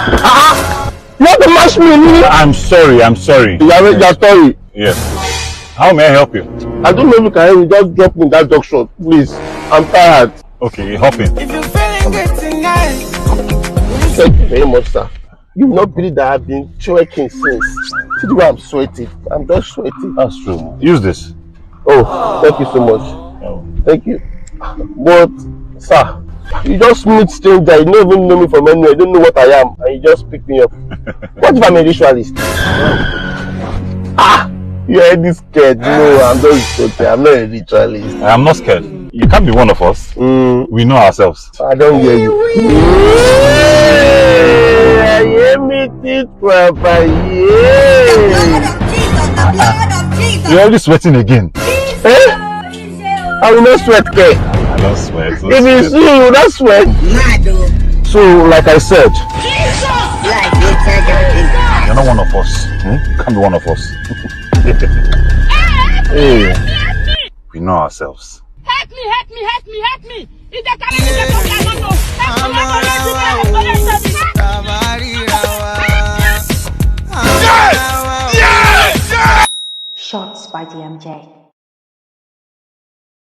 You want to mash me? I'm sorry. You're sorry. Yes. How may I help you? I don't know if you can help me. Just drop me in that junction, please. I'm tired. Okay, hop in. If you're feeling good tonight. Thank you very much, sir. You will not believe that I've been twerking since. See the way I'm sweating. I'm just sweating. That's true. Use this. Oh, thank you so much. Oh. Thank you. But, sir, you just meet stranger. You don't even know me from anywhere. You don't know what I am, and you just pick me up. What if I'm a ritualist? You're already scared. No, I'm just okay. I'm not a ritualist. I'm not scared. You can't be one of us. We know ourselves. I don't hear you. I hear me teeth proper. You're already sweating again. I will not sweat, K. I don't sweat. If you see, you will not sweat. So, like I said, you're not one of us. You can't be one of us. Hey, we know ourselves. Help me! If they can't Shots by DMJ.